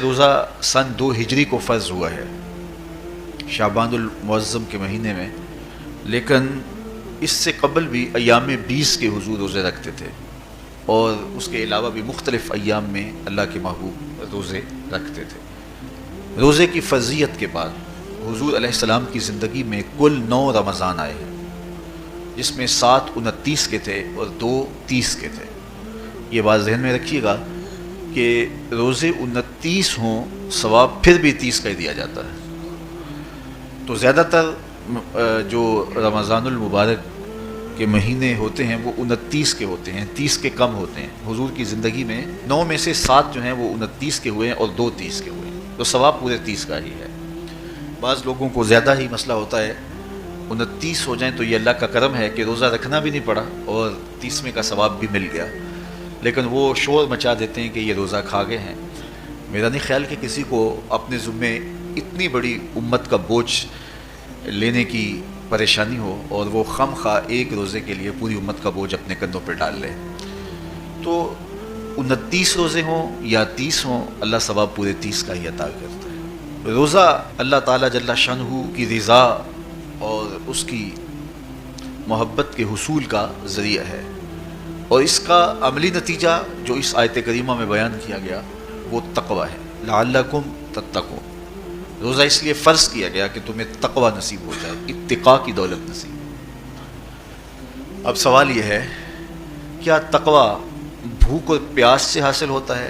روزہ سن 2 ہجری کو فرض ہوا ہے شعبان المعظم کے مہینے میں، لیکن اس سے قبل بھی ایام 20 کے حضور روزے رکھتے تھے، اور اس کے علاوہ بھی مختلف ایام میں اللہ کے محبوب روزے رکھتے تھے۔ روزے کی فرضیت کے بعد حضور علیہ السلام کی زندگی میں کل 9 رمضان آئے ہیں، جس میں 7 29 کے تھے اور 2 30 کے تھے۔ یہ بات ذہن میں رکھیے گا کہ روزے 29 ہوں ثواب پھر بھی 30 کا ہی دیا جاتا ہے۔ تو زیادہ تر جو رمضان المبارک کے مہینے ہوتے ہیں وہ 29 کے ہوتے ہیں، 30 کے کم ہوتے ہیں۔ حضور کی زندگی میں 9 میں سے 7 جو ہیں وہ 29 کے ہوئے ہیں اور 2 30 کے ہوئے ہیں، تو ثواب پورے 30 کا ہی ہے۔ بعض لوگوں کو زیادہ ہی مسئلہ ہوتا ہے، 29 ہو جائیں تو یہ اللہ کا کرم ہے کہ روزہ رکھنا بھی نہیں پڑا اور 30ویں کا ثواب بھی مل گیا، لیکن وہ شور مچا دیتے ہیں کہ یہ روزہ کھا گئے ہیں۔ میرا نہیں خیال کہ کسی کو اپنے ذمے اتنی بڑی امت کا بوجھ لینے کی پریشانی ہو اور وہ خم خواہ ایک روزے کے لیے پوری امت کا بوجھ اپنے کندھوں پہ ڈال لے۔ تو 29 روزے ہوں یا 30 ہوں، اللہ ثواب پورے 30 کا ہی عطا کرتا ہے۔ روزہ اللہ تعالیٰ جل شانہ کی رضا اور اس کی محبت کے حصول کا ذریعہ ہے، اور اس کا عملی نتیجہ جو اس آیت کریمہ میں بیان کیا گیا وہ تقوی ہے۔ لعلکم تتقون، روزہ اس لیے فرض کیا گیا کہ تمہیں تقوی نصیب ہو جائے، اتقاء کی دولت نصیب۔ اب سوال یہ ہے، کیا تقوی بھوک اور پیاس سے حاصل ہوتا ہے؟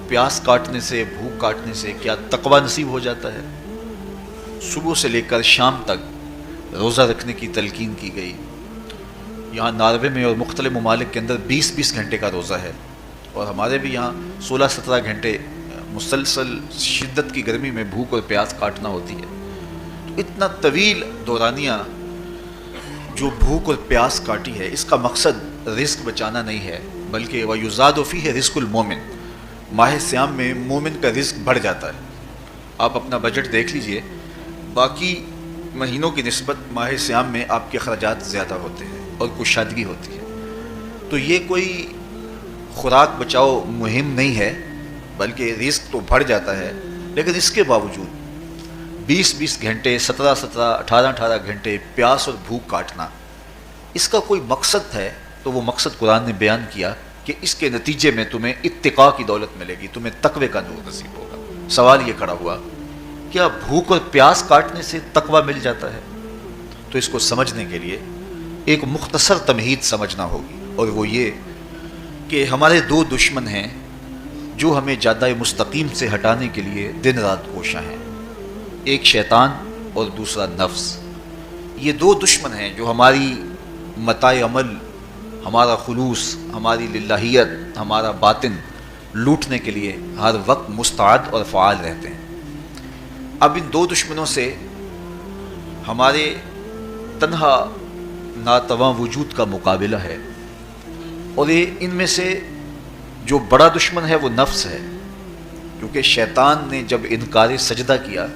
پیاس کاٹنے سے، بھوک کاٹنے سے کیا تقوی نصیب ہو جاتا ہے؟ صبح سے لے کر شام تک روزہ رکھنے کی تلقین کی گئی۔ یہاں ناروے میں اور مختلف ممالک کے اندر 20 گھنٹے کا روزہ ہے، اور ہمارے بھی یہاں 16-17 گھنٹے مسلسل شدت کی گرمی میں بھوک اور پیاس کاٹنا ہوتی ہے۔ تو اتنا طویل دورانیہ جو بھوک اور پیاس کاٹی ہے، اس کا مقصد رزق بچانا نہیں ہے، بلکہ وَيُزَادُ فِيهِ رِزْقُ الْمُؤْمِنِ، ماہ صیام میں مومن کا رزق بڑھ جاتا ہے۔ آپ اپنا بجٹ دیکھ لیجئے، باقی مہینوں کی نسبت ماہ صیام میں آپ کے اخراجات زیادہ ہوتے ہیں اور کشادگی ہوتی ہے۔ تو یہ کوئی خوراک بچاؤ مہم نہیں ہے، بلکہ رزق تو بڑھ جاتا ہے، لیکن اس کے باوجود 20 گھنٹے، 17 18 گھنٹے پیاس اور بھوک کاٹنا، اس کا کوئی مقصد ہے تو وہ مقصد قرآن نے بیان کیا کہ اس کے نتیجے میں تمہیں اتقاء کی دولت ملے گی، تمہیں تقوی کا نور نصیب ہوگا۔ سوال یہ کھڑا ہوا، کیا بھوک اور پیاس کاٹنے سے تقوی مل جاتا ہے؟ تو اس کو سمجھنے کے لیے ایک مختصر تمہید سمجھنا ہوگی، اور وہ یہ کہ ہمارے 2 دشمن ہیں جو ہمیں جادہ مستقیم سے ہٹانے کے لیے دن رات کوشاں ہیں، ایک شیطان اور دوسرا نفس۔ یہ 2 دشمن ہیں جو ہماری متاع عمل، ہمارا خلوص، ہماری للہیت، ہمارا باطن لوٹنے کے لیے ہر وقت مستعد اور فعال رہتے ہیں۔ اب ان 2 دشمنوں سے ہمارے تنہا ناتواں وجود کا مقابلہ ہے، اور ان میں سے جو بڑا دشمن ہے وہ نفس ہے، کیونکہ شیطان نے جب انکار سجدہ کیا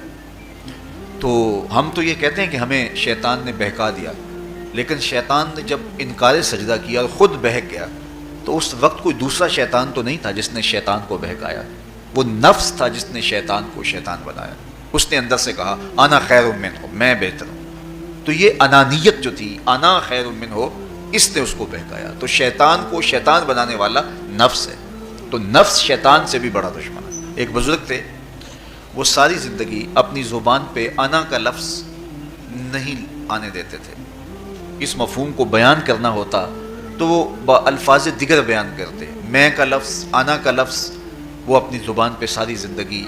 تو ہم تو یہ کہتے ہیں کہ ہمیں شیطان نے بہکا دیا، لیکن شیطان نے جب انکار سجدہ کیا اور خود بہک گیا تو اس وقت کوئی دوسرا شیطان تو نہیں تھا جس نے شیطان کو بہکایا، وہ نفس تھا جس نے شیطان کو شیطان بنایا۔ اس نے اندر سے کہا انا خیر منہ، میں بہتر ہوں۔ تو یہ انانیت جو تھی، انا خیر منہ، اس نے اس کو بہکایا۔ تو شیطان کو شیطان بنانے والا نفس ہے، تو نفس شیطان سے بھی بڑا دشمن ہے۔ ایک بزرگ تھے، وہ ساری زندگی اپنی زبان پہ انا کا لفظ نہیں آنے دیتے تھے۔ اس مفہوم کو بیان کرنا ہوتا تو وہ با الفاظ دیگر بیان کرتے، میں کا لفظ، انا کا لفظ وہ اپنی زبان پہ ساری زندگی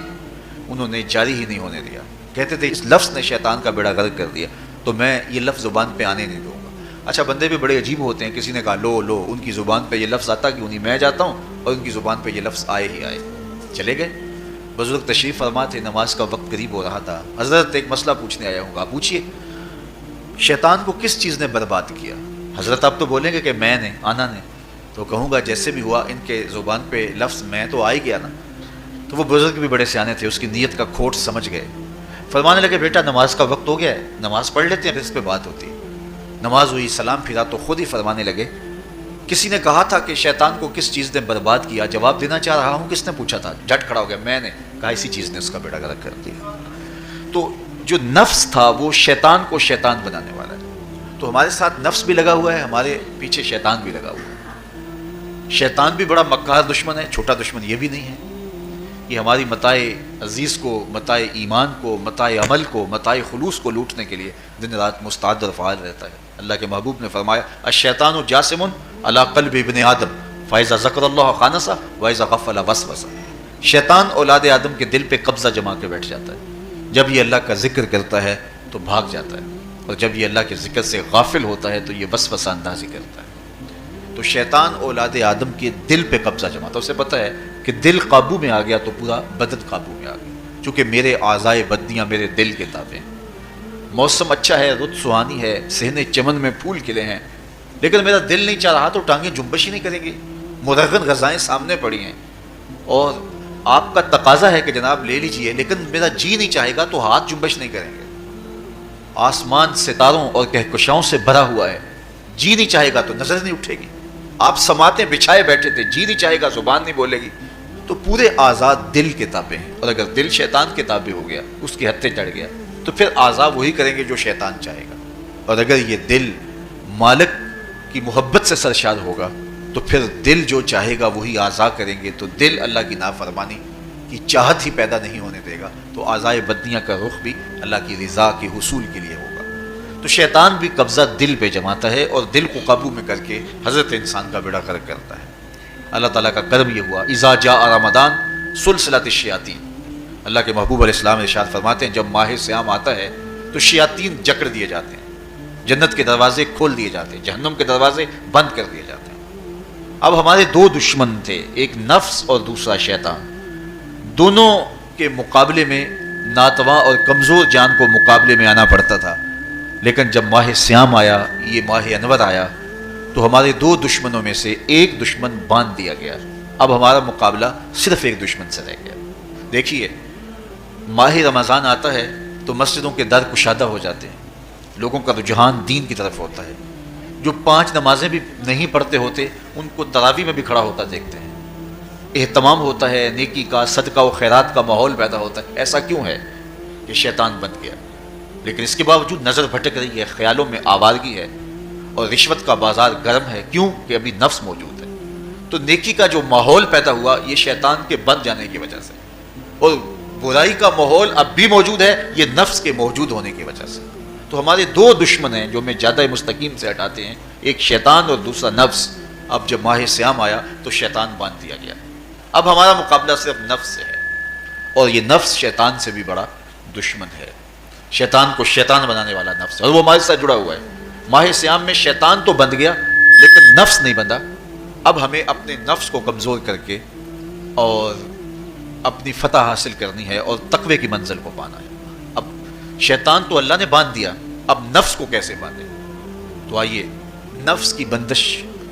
انہوں نے جاری ہی نہیں ہونے دیا۔ کہتے تھے اس لفظ نے شیطان کا بیڑا غرق کر دیا، تو میں یہ لفظ زبان پہ آنے نہیں دوں گا۔ اچھا، بندے بھی بڑے عجیب ہوتے ہیں، کسی نے کہا لو ان کی زبان پہ یہ لفظ آتا کیوں نہیں، میں جاتا ہوں اور ان کی زبان پہ یہ لفظ آئے ہی آئے۔ چلے گئے۔ بزرگ تشریف فرما تھے، نماز کا وقت قریب ہو رہا تھا۔ حضرت ایک مسئلہ پوچھنے آیا ہوں گا، پوچھیے شیطان کو کس چیز نے برباد کیا؟ حضرت آپ تو بولیں گے کہ میں نے، آنا نے، تو کہوں گا جیسے بھی ہوا ان کے زبان پہ لفظ میں تو آ ہی گیا نا۔ تو وہ بزرگ بھی بڑے سیانے تھے، اس کی نیت کا کھوٹ سمجھ گئے۔ فرمانے لگے بیٹا نماز کا وقت ہو گیا ہے، نماز پڑھ لیتے ہیں پھر اس پہ بات ہوتی ہے۔ نماز ہوئی، سلام پھرا تو خود ہی فرمانے لگے کسی نے کہا تھا کہ شیطان کو کس چیز نے برباد کیا، جواب دینا چاہ رہا ہوں، کس نے پوچھا تھا؟ جھٹ کھڑا ہو گیا، میں نے کہا اسی چیز نے اس کا بیڑا غرق کر دیا۔ تو جو نفس تھا وہ شیطان کو شیطان بنانے والا ہے۔ تو ہمارے ساتھ نفس بھی لگا ہوا ہے، ہمارے پیچھے شیطان بھی لگا ہوا ہے۔ شیطان بھی بڑا مکار دشمن ہے، چھوٹا دشمن یہ بھی نہیں ہے۔ یہ ہماری متاع عزیز کو، متاع ایمان کو، متاع عمل کو، متاع خلوص کو لوٹنے کے لیے دن رات مستعد اور فعال رہتا ہے۔ اللہ کے محبوب نے فرمایا الشیطان جاسم علی قلب ابن آدم فاذا ذکر اللہ خانسہ واذا غفل وسوسہ۔ شیطان اولاد آدم کے دل پہ قبضہ جما کے بیٹھ جاتا ہے، جب یہ اللہ کا ذکر کرتا ہے تو بھاگ جاتا ہے، اور جب یہ اللہ کے ذکر سے غافل ہوتا ہے تو یہ وسوسہ اندازی کرتا ہے۔ تو شیطان اولاد آدم کے دل پہ قبضہ جماتا ہے۔ اسے پتہ ہے کہ دل قابو میں آ گیا تو پورا بدن قابو میں آ گیا، چونکہ میرے اعضائے بدنیاں میرے دل کے تابع ہیں۔ موسم اچھا ہے، رت سہانی ہے، صحن چمن میں پھول کھلے ہیں، لیکن میرا دل نہیں چاہ رہا تو ٹانگیں جنبش ہی نہیں کریں گی۔ مرغن غذائیں سامنے پڑی ہیں اور آپ کا تقاضا ہے کہ جناب لے لیجئے، لیکن میرا جی نہیں چاہے گا تو ہاتھ جنبش نہیں کریں گے۔ آسمان ستاروں اور کہکشاؤں سے بھرا ہوا ہے، جی نہیں چاہے گا تو نظر نہیں اٹھے گی۔ آپ سماعتیں بچھائے بیٹھے تھے، جی نہیں چاہے گا زبان نہیں بولے گی۔ تو پورے آزاد دل کے تابع ہیں، اور اگر دل شیطان کے تابع ہو گیا، اس کے ہتھے چڑھ گیا، تو پھر اعضاء وہی کریں گے جو شیطان چاہے گا۔ اور اگر یہ دل مالک کی محبت سے سرشار ہوگا تو پھر دل جو چاہے گا وہی اعضاء کریں گے۔ تو دل اللہ کی نافرمانی کی چاہت ہی پیدا نہیں ہونے دے گا، تو اعضائے بدنیاں کا رخ بھی اللہ کی رضا کے حصول کے لیے ہوگا۔ تو شیطان بھی قبضہ دل پہ جماتا ہے اور دل کو قابو میں کر کے حضرت انسان کا بیڑا غرق کرتا ہے۔ اللہ تعالیٰ کا کرم یہ ہوا اذا جاء رمضان سلسلۃ الشیاطین۔ اللہ کے محبوب علیہ السلام ارشاد فرماتے ہیں جب ماہ صیام آتا ہے تو شیاطین جکڑ دیے جاتے ہیں، جنت کے دروازے کھول دیے جاتے ہیں، جہنم کے دروازے بند کر دیے جاتے ہیں۔ اب ہمارے دو دشمن تھے، ایک نفس اور دوسرا شیطان۔ دونوں کے مقابلے میں ناتواں اور کمزور جان کو مقابلے میں آنا پڑتا تھا، لیکن جب ماہ صیام آیا، یہ ماہ انور آیا، تو ہمارے دو دشمنوں میں سے ایک دشمن باندھ دیا گیا۔ اب ہمارا مقابلہ صرف ایک دشمن سے رہ گیا۔ دیکھیے ماہ رمضان آتا ہے تو مسجدوں کے در کشادہ ہو جاتے ہیں، لوگوں کا رجحان دین کی طرف ہوتا ہے۔ جو 5 نمازیں بھی نہیں پڑھتے ہوتے ان کو تراویح میں بھی کھڑا ہوتا دیکھتے ہیں، اہتمام ہوتا ہے، نیکی کا، صدقہ و خیرات کا ماحول پیدا ہوتا ہے۔ ایسا کیوں ہے؟ کہ شیطان بن گیا، لیکن اس کے باوجود نظر بھٹک رہی ہے، خیالوں میں آوارگی ہے، اور رشوت کا بازار گرم ہے۔ کیوں؟ کہ ابھی نفس موجود ہے۔ تو نیکی کا جو ماحول پیدا ہوا یہ شیطان کے بن جانے کی وجہ سے، اور برائی کا ماحول اب بھی موجود ہے یہ نفس کے موجود ہونے کی وجہ سے۔ تو ہمارے دو دشمن ہیں جو ہمیں زیادہ مستقیم سے ہٹاتے ہیں، ایک شیطان اور دوسرا نفس۔ اب جب ماہ صیام آیا تو شیطان باندھ دیا گیا۔ اب ہمارا مقابلہ صرف نفس سے ہے، اور یہ نفس شیطان سے بھی بڑا دشمن ہے۔ شیطان کو شیطان بنانے والا نفس ہے، اور وہ ہمارے ساتھ جڑا ہوا ہے۔ ماہ صیام میں شیطان تو بند گیا لیکن نفس نہیں بندھا۔ اب ہمیں اپنے نفس کو کمزور کر کے اور اپنی فتح حاصل کرنی ہے اور تقوی کی منزل کو پانا ہے۔ اب شیطان تو اللہ نے باندھ دیا، اب نفس کو کیسے باندھیں؟ تو آئیے نفس کی بندش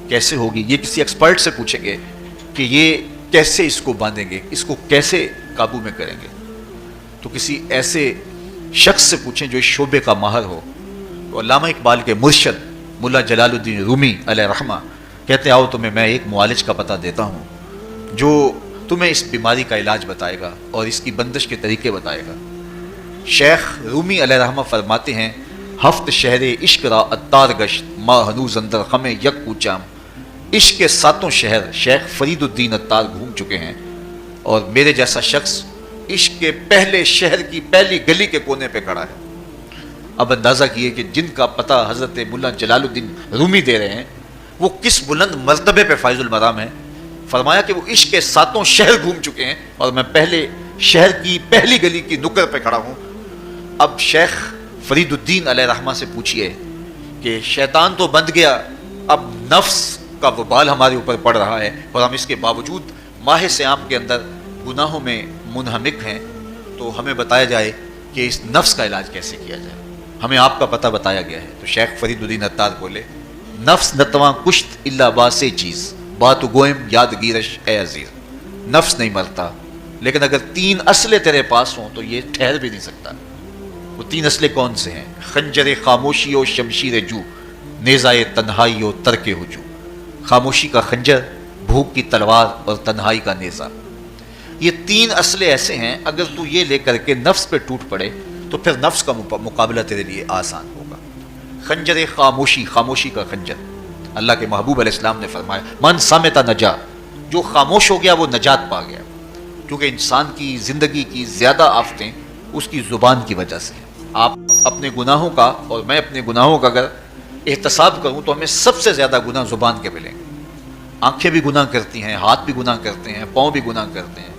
کیسے ہوگی یہ کسی ایکسپرٹ سے پوچھیں گے کہ یہ کیسے اس کو باندھیں گے، اس کو کیسے قابو میں کریں گے۔ تو کسی ایسے شخص سے پوچھیں جو اس شعبے کا ماہر ہو۔ تو علامہ اقبال کے مرشد ملا جلال الدین رومی علیہ رحمہ کہتے ہیں آؤ تمہیں میں ایک معالج کا پتہ دیتا ہوں جو تمہیں اس بیماری کا علاج بتائے گا اور اس کی بندش کے طریقے بتائے گا۔ شیخ رومی علیہ رحمہ فرماتے ہیں ہفت شہر عشق را اتار گشت ما ہنوز اندر خم یک کوچام۔ عشق کے 7 شہر شیخ فرید الدین اتار گھوم چکے ہیں، اور میرے جیسا شخص عشق کے پہلے شہر کی پہلی گلی کے کونے پہ کھڑا ہے۔ اب اندازہ کیے کہ جن کا پتہ حضرت ملا جلال الدین رومی دے رہے ہیں وہ کس بلند مرتبے پہ فائز المرام ہے۔ فرمایا کہ وہ عشق کے 7 شہر گھوم چکے ہیں اور میں پہلے شہر کی پہلی گلی کی نکر پہ کھڑا ہوں۔ اب شیخ فرید الدین علیہ رحمہ سے پوچھئے کہ شیطان تو بند گیا، اب نفس کا وبال ہمارے اوپر پڑ رہا ہے اور ہم اس کے باوجود ماہ صیام کے اندر گناہوں میں منہمک ہیں، تو ہمیں بتایا جائے کہ اس نفس کا علاج کیسے کیا جائے۔ ہمیں آپ کا پتہ بتایا گیا ہے۔ تو شیخ فرید الدین اتار بولے نفس نتواں کشت الا باسے چیز بات گوئم یاد گیرش اے عزیز۔ نفس نہیں مرتا، لیکن اگر 3 اسلحے تیرے پاس ہوں تو یہ ٹھہر بھی نہیں سکتا۔ وہ 3 اسلحے کون سے ہیں؟ خنجر خاموشی و شمشیر جو، نیزائے تنہائی و ترک ہجو۔ خاموشی کا خنجر، بھوک کی تلوار اور تنہائی کا نیزہ، یہ تین اصلے ایسے ہیں، اگر تو یہ لے کر کے نفس پہ ٹوٹ پڑے تو پھر نفس کا مقابلہ تیرے لیے آسان ہوگا۔ خنجر خاموشی، خاموشی کا خنجر، اللہ کے محبوب علیہ السلام نے فرمایا من صامت نجا، جو خاموش ہو گیا وہ نجات پا گیا، کیونکہ انسان کی زندگی کی زیادہ آفتیں اس کی زبان کی وجہ سے ہیں۔ آپ اپنے گناہوں کا اور میں اپنے گناہوں کا اگر احتساب کروں تو ہمیں سب سے زیادہ گناہ زبان کے ملیں گے۔ آنکھیں بھی گناہ کرتی ہیں، ہاتھ بھی گناہ کرتے ہیں، پاؤں بھی گناہ کرتے ہیں،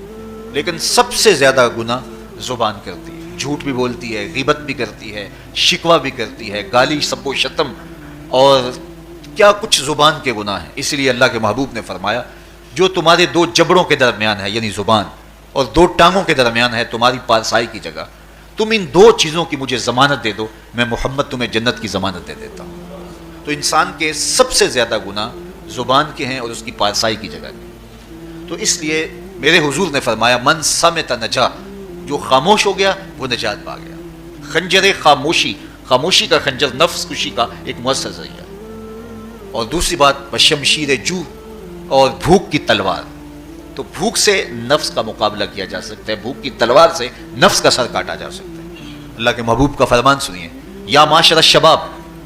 لیکن سب سے زیادہ گناہ زبان کرتی ہے۔ جھوٹ بھی بولتی ہے، غیبت بھی کرتی ہے، شکوہ بھی کرتی ہے، گالی سب و شتم اور کیا کچھ زبان کے گناہ ہیں۔ اس لیے اللہ کے محبوب نے فرمایا جو تمہارے دو جبڑوں کے درمیان ہے یعنی زبان اور دو ٹانگوں کے درمیان ہے تمہاری پارسائی کی جگہ، تم ان دو چیزوں کی مجھے ضمانت دے دو، میں محمد تمہیں جنت کی ضمانت دے دیتا ہوں۔ تو انسان کے سب سے زیادہ گناہ زبان کے ہیں اور اس کی پارسائی کی جگہ کے۔ تو اس لیے میرے حضور نے فرمایا من صامت نجا، جو خاموش ہو گیا وہ نجات پا گیا۔ خنجر خاموشی، خاموشی کا خنجر نفس کشی کا ایک مؤثر ذریعہ۔ اور دوسری بات بشمشیر جو، اور بھوک کی تلوار، تو بھوک سے نفس کا مقابلہ کیا جا سکتا ہے، بھوک کی تلوار سے نفس کا سر کاٹا جا سکتا ہے۔ اللہ کے محبوب کا فرمان سنیے، یا معاشر الشباب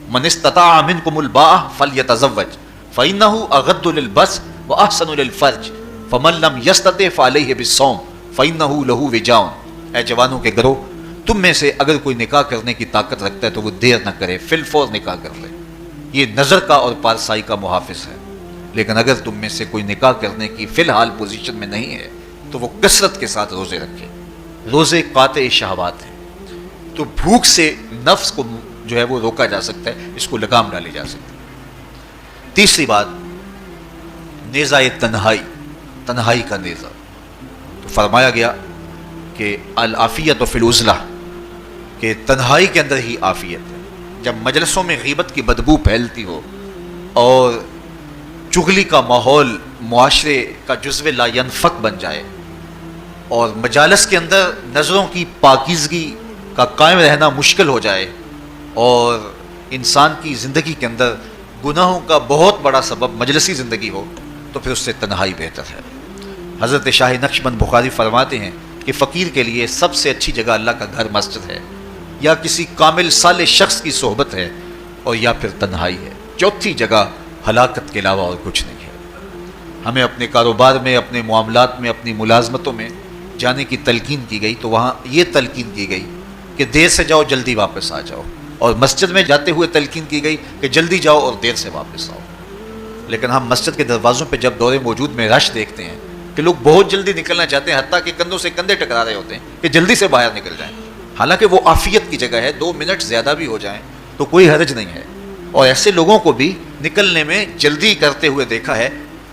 من استطاع منکم الباء فلیتزوج فإنه اغض للبصر واحسن للفرج فمن لم يستطع فعليه بالصوم فإنه له وجاء۔ اے جوانوں کے گروہ، تم میں سے اگر کوئی نکاح کرنے کی طاقت رکھتا ہے تو وہ دیر نہ کرے، فی الفور نکاح کر لے، یہ نظر کا اور پارسائی کا محافظ ہے۔ لیکن اگر تم میں سے کوئی نکاح کرنے کی فی الحال پوزیشن میں نہیں ہے تو وہ کثرت کے ساتھ روزے رکھے۔ روزے قاطع شہوات ہیں، تو بھوک سے نفس کو جو ہے وہ روکا جا سکتا ہے، اس کو لگام ڈالی جا سکتی ہے۔ تیسری بات نیزہ تنہائی، تنہائی کا نیزہ، تو فرمایا گیا کہ العافیت فی العزلہ، کہ تنہائی کے اندر ہی عافیت ہے۔ جب مجلسوں میں غیبت کی بدبو پھیلتی ہو اور چغلی کا ماحول معاشرے کا جزو لا ینفک بن جائے اور مجالس کے اندر نظروں کی پاکیزگی کا قائم رہنا مشکل ہو جائے اور انسان کی زندگی کے اندر گناہوں کا بہت بڑا سبب مجلسی زندگی ہو تو پھر اس سے تنہائی بہتر ہے۔ حضرت شاہ نقشبند بخاری فرماتے ہیں کہ فقیر کے لیے سب سے اچھی جگہ اللہ کا گھر مسجد ہے، یا کسی کامل صالح شخص کی صحبت ہے، اور یا پھر تنہائی ہے۔ چوتھی جگہ ہلاکت کے علاوہ اور کچھ نہیں ہے۔ ہمیں اپنے کاروبار میں، اپنے معاملات میں، اپنی ملازمتوں میں جانے کی تلقین کی گئی تو وہاں یہ تلقین کی گئی کہ دیر سے جاؤ جلدی واپس آ جاؤ، اور مسجد میں جاتے ہوئے تلقین کی گئی کہ جلدی جاؤ اور دیر سے واپس آؤ۔ لیکن ہم مسجد کے دروازوں پہ جب دور موجود میں رش دیکھتے ہیں کہ لوگ بہت جلدی نکلنا چاہتے ہیں، حتیٰ کہ کندھوں سے کندھے ٹکرا رہے ہوتے ہیں کہ جلدی سے باہر نکل جائیں، حالانکہ وہ عافیت کی جگہ ہے، 2 منٹ زیادہ بھی ہو جائیں تو کوئی حرج نہیں ہے۔ اور ایسے لوگوں کو بھی نکلنے میں جلدی کرتے ہوئے دیکھا ہے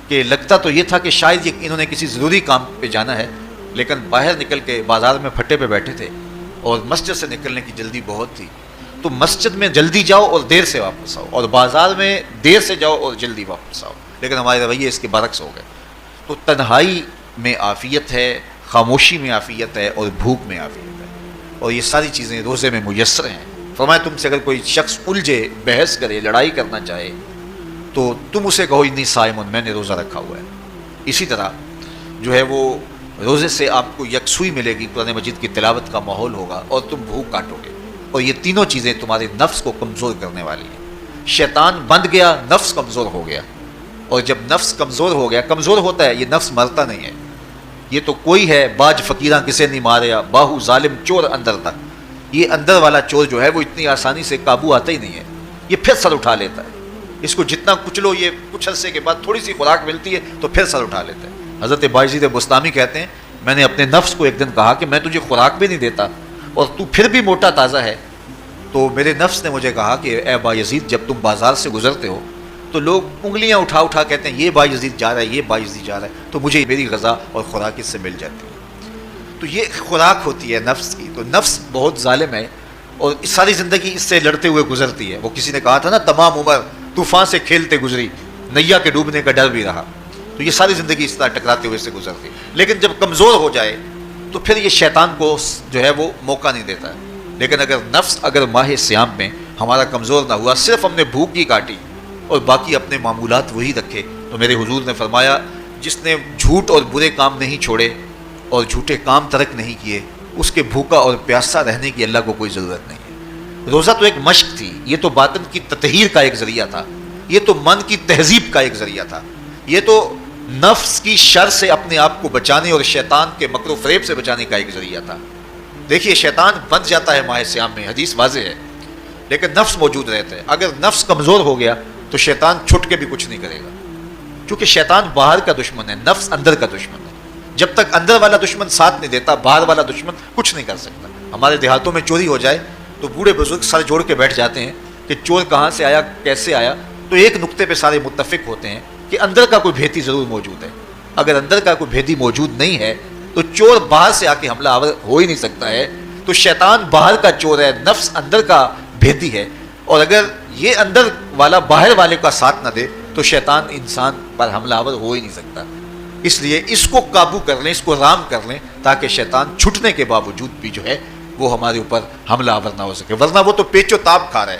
کہ لگتا تو یہ تھا کہ شاید انہوں نے کسی ضروری کام پہ جانا ہے، لیکن باہر نکل کے بازار میں پھٹے پہ بیٹھے تھے اور مسجد سے نکلنے کی جلدی بہت تھی۔ تو مسجد میں جلدی جاؤ اور دیر سے واپس آؤ، اور بازار میں دیر سے جاؤ اور جلدی واپس آؤ، لیکن ہمارے رویے اس کے برعکس ہو گئے۔ تو تنہائی میں عافیت ہے، خاموشی میں عافیت ہے، اور بھوک میں عافیت ہے، اور یہ ساری چیزیں روزے میں میسر ہیں۔ فرمایا تم سے اگر کوئی شخص الجھے، بحث کرے، لڑائی کرنا چاہے تو تم اسے کہو انی صائم، میں نے روزہ رکھا ہوا ہے۔ اسی طرح جو ہے وہ روزے سے آپ کو یکسوئی ملے گی، قرآن مجید کی تلاوت کا ماحول ہوگا اور تم بھوک کاٹو گے، اور یہ تینوں چیزیں تمہارے نفس کو کمزور کرنے والی ہیں۔ شیطان بند گیا، نفس کمزور ہو گیا، اور جب نفس کمزور ہو گیا، کمزور ہوتا ہے، یہ نفس مرتا نہیں ہے۔ یہ تو کوئی ہے باج فقیراں کسے نہیں ماریا، باہو ظالم چور اندر تک، یہ اندر والا چور جو ہے وہ اتنی آسانی سے قابو آتا ہی نہیں ہے، یہ پھر سر اٹھا لیتا ہے۔ اس کو جتنا کچلو، یہ کچھ عرصے کے بعد تھوڑی سی خوراک ملتی ہے تو پھر سر اٹھا لیتا ہے۔ حضرت بایزید بستامی کہتے ہیں میں نے اپنے نفس کو ایک دن کہا کہ میں تجھے خوراک بھی نہیں دیتا اور تو پھر بھی موٹا تازہ ہے، تو میرے نفس نے مجھے کہا کہ اے بایزید جب تم بازار سے گزرتے ہو تو لوگ انگلیاں اٹھا اٹھا کہتے ہیں یہ بایزید جا رہا ہے، یہ بایزید جا رہا ہے، تو مجھے میری غذا اور خوراک اس سے مل جاتی ہے۔ تو یہ خوراک ہوتی ہے نفس کی۔ تو نفس بہت ظالم ہے اور ساری زندگی اس سے لڑتے ہوئے گزرتی ہے۔ وہ کسی نے کہا تھا نا تمام عمر طوفان سے کھیلتے گزری، نیا کے ڈوبنے کا ڈر بھی رہا۔ تو یہ ساری زندگی اس طرح ٹکراتے ہوئے سے گزرتی ہے، لیکن جب کمزور ہو جائے تو پھر یہ شیطان کو جو ہے وہ موقع نہیں دیتا ہے۔ لیکن اگر نفس اگر ماہ سیام میں ہمارا کمزور نہ ہوا، صرف ہم نے بھوک ہی کاٹی اور باقی اپنے معمولات وہی رکھے، تو میرے حضور نے فرمایا جس نے جھوٹ اور برے کام نہیں چھوڑے اور جھوٹے کام ترک نہیں کیے، اس کے بھوکا اور پیاسا رہنے کی اللہ کو کوئی ضرورت نہیں ہے۔ روزہ تو ایک مشق تھی، یہ تو باطن کی تطہیر کا ایک ذریعہ تھا، یہ تو من کی تہذیب کا ایک ذریعہ تھا، یہ تو نفس کی شر سے اپنے آپ کو بچانے اور شیطان کے مکر و فریب سے بچانے کا ایک ذریعہ تھا۔ دیکھیے شیطان بن جاتا ہے ماہ صیام میں، حدیث واضح ہے، لیکن نفس موجود رہتا ہے۔ اگر نفس کمزور ہو گیا تو شیطان چھٹ کے بھی کچھ نہیں کرے گا، کیونکہ شیطان باہر کا دشمن ہے، نفس اندر کا دشمن ہے۔ جب تک اندر والا دشمن ساتھ نہیں دیتا، باہر والا دشمن کچھ نہیں کر سکتا۔ ہمارے دیہاتوں میں چوری ہو جائے تو بوڑھے بزرگ سر جوڑ کے بیٹھ جاتے ہیں کہ چور کہاں سے آیا، کیسے آیا، تو ایک نقطے پہ سارے متفق ہوتے ہیں کہ اندر کا کوئی بھیتی ضرور موجود ہے۔ اگر اندر کا کوئی بھیتی موجود نہیں ہے تو چور باہر سے آ کے حملہ آور ہو ہی نہیں سکتا ہے۔ تو شیطان باہر کا چور ہے، نفس اندر کا بھیتی ہے، اور اگر یہ اندر والا باہر والے کا ساتھ نہ دے تو شیطان انسان پر حملہ آور ہو ہی نہیں سکتا۔ اس لیے اس کو قابو کر لیں، اس کو رام کر لیں، تاکہ شیطان چھٹنے کے باوجود بھی جو ہے وہ ہمارے اوپر حملہ آور نہ ہو سکے۔ ورنہ وہ تو پیچ و تاب کھا رہا ہے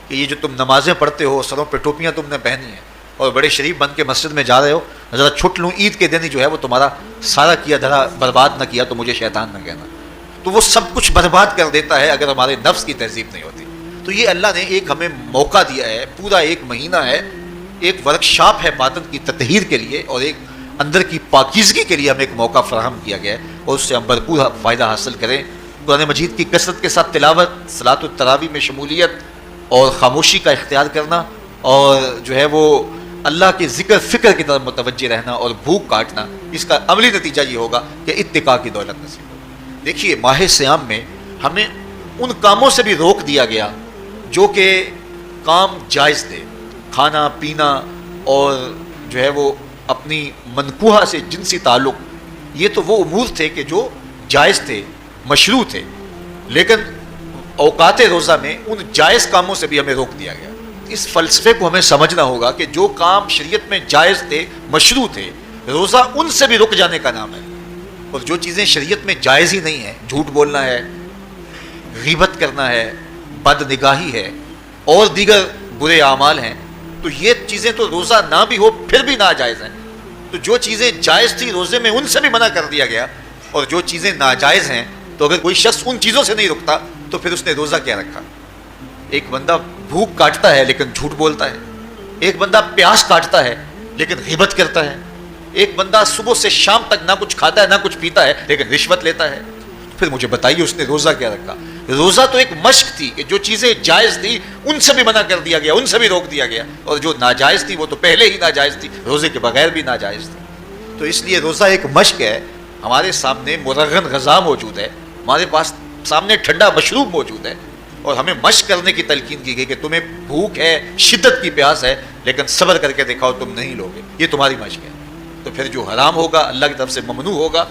کہ یہ جو تم نمازیں پڑھتے ہو، سروں پہ ٹوپیاں تم نے پہنی ہیں اور بڑے شریف بن کے مسجد میں جا رہے ہو، ذرا چھٹ لوں عید کے دن ہی جو ہے وہ تمہارا سارا کیا دھرا برباد نہ کیا تو مجھے شیطان نہ کہنا۔ تو وہ سب کچھ برباد کر دیتا ہے اگر ہمارے نفس کی تہذیب نہیں ہوتی۔ تو یہ اللہ نے ایک ہمیں موقع دیا ہے، پورا ایک مہینہ ہے، ایک ورکشاپ ہے باطن کی تطہیر کے لیے اور ایک اندر کی پاکیزگی کے لیے ہمیں ایک موقع فراہم کیا گیا ہے، اور اس سے ہم بھرپور فائدہ حاصل کریں۔ قرآن مجید کی کثرت کے ساتھ تلاوت، صلاۃ التراویح میں شمولیت اور خاموشی کا اختیار کرنا، اور جو ہے وہ اللہ کے ذکر فکر کی طرف متوجہ رہنا اور بھوک کاٹنا، اس کا عملی نتیجہ یہ ہوگا کہ اتقاء کی دولت نصیب ہوگی۔ دیکھیے ماہ صیام میں ہمیں ان کاموں سے بھی روک دیا گیا جو کہ کام جائز تھے، کھانا پینا اور جو ہے وہ اپنی منکوحہ سے جنسی تعلق، یہ تو وہ امور تھے کہ جو جائز تھے، مشروع تھے، لیکن اوقات روزہ میں ان جائز کاموں سے بھی ہمیں روک دیا گیا۔ اس فلسفے کو ہمیں سمجھنا ہوگا کہ جو کام شریعت میں جائز تھے، مشروع تھے، روزہ ان سے بھی رک جانے کا نام ہے، اور جو چیزیں شریعت میں جائز ہی نہیں ہیں، جھوٹ بولنا ہے، غیبت کرنا ہے، بد نگاہی ہے اور دیگر برے اعمال ہیں، تو یہ چیزیں تو روزہ نہ بھی ہو پھر بھی ناجائز ہیں۔ تو جو چیزیں جائز تھی روزے میں ان سے بھی منع کر دیا گیا، اور جو چیزیں ناجائز ہیں تو اگر کوئی شخص ان چیزوں سے نہیں رکتا تو پھر اس نے روزہ کیا رکھا؟ ایک بندہ بھوک کاٹتا ہے لیکن جھوٹ بولتا ہے، ایک بندہ پیاس کاٹتا ہے لیکن غیبت کرتا ہے، ایک بندہ صبح سے شام تک نہ کچھ کھاتا ہے نہ کچھ پیتا ہے لیکن رشوت لیتا ہے، پھر مجھے بتائیے اس نے روزہ کیا رکھا؟ روزہ تو ایک مشق تھی کہ جو چیزیں جائز تھی ان سے بھی منع کر دیا گیا، ان سے بھی روک دیا گیا، اور جو ناجائز تھی وہ تو پہلے ہی ناجائز تھی، روزے کے بغیر بھی ناجائز تھی۔ تو اس لیے روزہ ایک مشق ہے، ہمارے سامنے مرغن غذا موجود ہے، ہمارے پاس سامنے ٹھنڈا مشروب موجود ہے، اور ہمیں مشق کرنے کی تلقین کی گئی کہ تمہیں بھوک ہے، شدت کی پیاس ہے، لیکن صبر کر کے دکھاؤ تم نہیں لوگے، یہ تمہاری مشق ہے۔ تو پھر جو حرام ہوگا، اللہ کی طرف سے ممنوع ہوگا،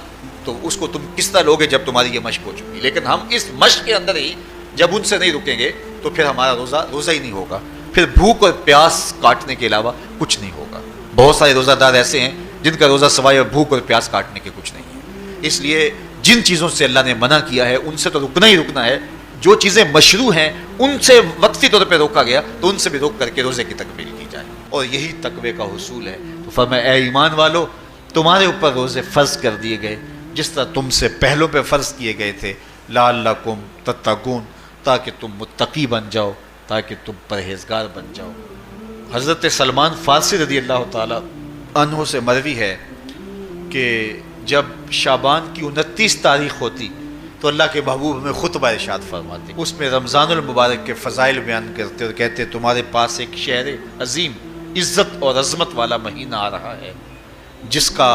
تو اس کو تم کس طرح لوگے جب تمہاری یہ مشق ہو چکی؟ لیکن ہم اس مشق کے اندر ہی جب ان سے نہیں رکیں گے تو پھر ہمارا روزہ ہی نہیں ہوگا، پھر بھوک اور پیاس کاٹنے کے علاوہ کچھ نہیں ہوگا۔ بہت سارے روزہ دار ایسے ہیں جن کا روزہ سوائے بھوک اور پیاس کاٹنے کے کچھ نہیں ہے۔ اس لیے جن چیزوں سے اللہ نے منع کیا ہے ان سے تو رکنا ہی رکنا ہے، جو چیزیں مشروع ہیں ان سے وقتی طور پہ روکا گیا تو ان سے بھی روک کر کے روزے کی تکمیل کی جائے، اور یہی تقوی کا حصول ہے۔ تو فرمایا اے ایمان والو، تمہارے اوپر روزے فرض کر دیے گئے جس طرح تم سے پہلوں پہ فرض کیے گئے تھے، لعلکم تتقون، تاکہ تم متقی بن جاؤ، تاکہ تم پرہیزگار بن جاؤ۔ حضرت سلمان فارسی رضی اللہ تعالی عنہ سے مروی ہے کہ جب شعبان کی 29 تاریخ ہوتی تو اللہ کے محبوب ہمیں خطبہ ارشاد فرماتے، اس میں رمضان المبارک کے فضائل بیان کرتے اور کہتے تمہارے پاس ایک شہر عظیم، عزت اور عظمت والا مہینہ آ رہا ہے جس کا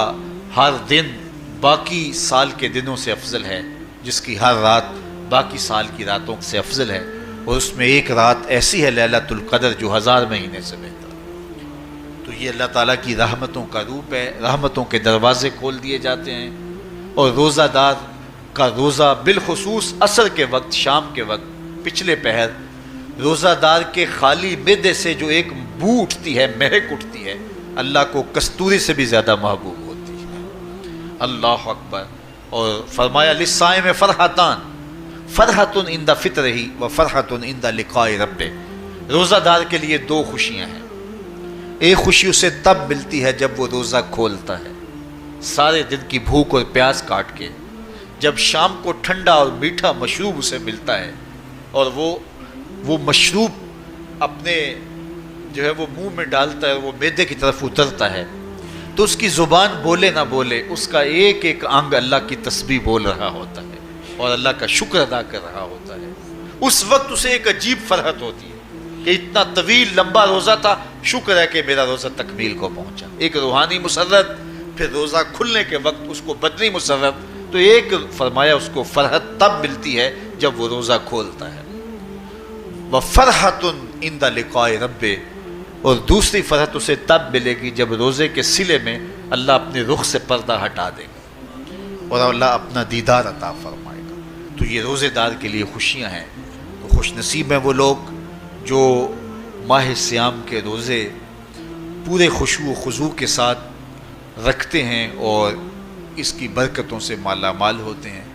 ہر دن باقی سال کے دنوں سے افضل ہے، جس کی ہر رات باقی سال کی راتوں سے افضل ہے، اور اس میں ایک رات ایسی ہے لیلۃ القدر جو 1000 مہینے سے بہتر۔ تو یہ اللہ تعالیٰ کی رحمتوں کا روپ ہے، رحمتوں کے دروازے کھول دیے جاتے ہیں، اور روزہ دار کا روزہ بالخصوص عصر کے وقت، شام کے وقت، پچھلے پہر، روزہ دار کے خالی معدے سے جو ایک بو اٹھتی ہے، مہک اٹھتی ہے، اللہ کو کستوری سے بھی زیادہ محبوب ہوتی ہے۔ اللہ اکبر۔ اور فرمایا للصائم فرحتان، فرحۃ عند فطرہ و فرحۃ عند لقاء ربہ، روزہ دار کے لیے 2 خوشیاں ہیں۔ ایک خوشی اسے تب ملتی ہے جب وہ روزہ کھولتا ہے، سارے دن کی بھوک اور پیاس کاٹ کے جب شام کو ٹھنڈا اور میٹھا مشروب اسے ملتا ہے اور وہ مشروب اپنے جو ہے وہ منہ میں ڈالتا ہے، وہ معدے کی طرف اترتا ہے، تو اس کی زبان بولے نہ بولے اس کا ایک ایک انگ اللہ کی تسبیح بول رہا ہوتا ہے اور اللہ کا شکر ادا کر رہا ہوتا ہے۔ اس وقت اسے ایک عجیب فرحت ہوتی ہے کہ اتنا طویل لمبا روزہ تھا، شکر ہے کہ میرا روزہ تکمیل کو پہنچا۔ ایک روحانی مسرت، پھر روزہ کھلنے کے وقت اس کو بدنی مسرت، تو ایک فرمایا اس کو فرحت تب ملتی ہے جب وہ روزہ کھولتا ہے۔ وَفَرْحَةٌ عِنْدَ لِقَاءِ رَبِّهِ، اور دوسری فرحت اسے تب ملے گی جب روزے کے صلے میں اللہ اپنے رخ سے پردہ ہٹا دے گا اور اللہ اپنا دیدار عطا فرمائے گا۔ تو یہ روزے دار کے لیے خوشیاں ہیں۔ تو خوش نصیب ہیں وہ لوگ جو ماہ صیام کے روزے پورے خشوع و خضوع کے ساتھ رکھتے ہیں اور اس کی برکتوں سے مالا مال ہوتے ہیں۔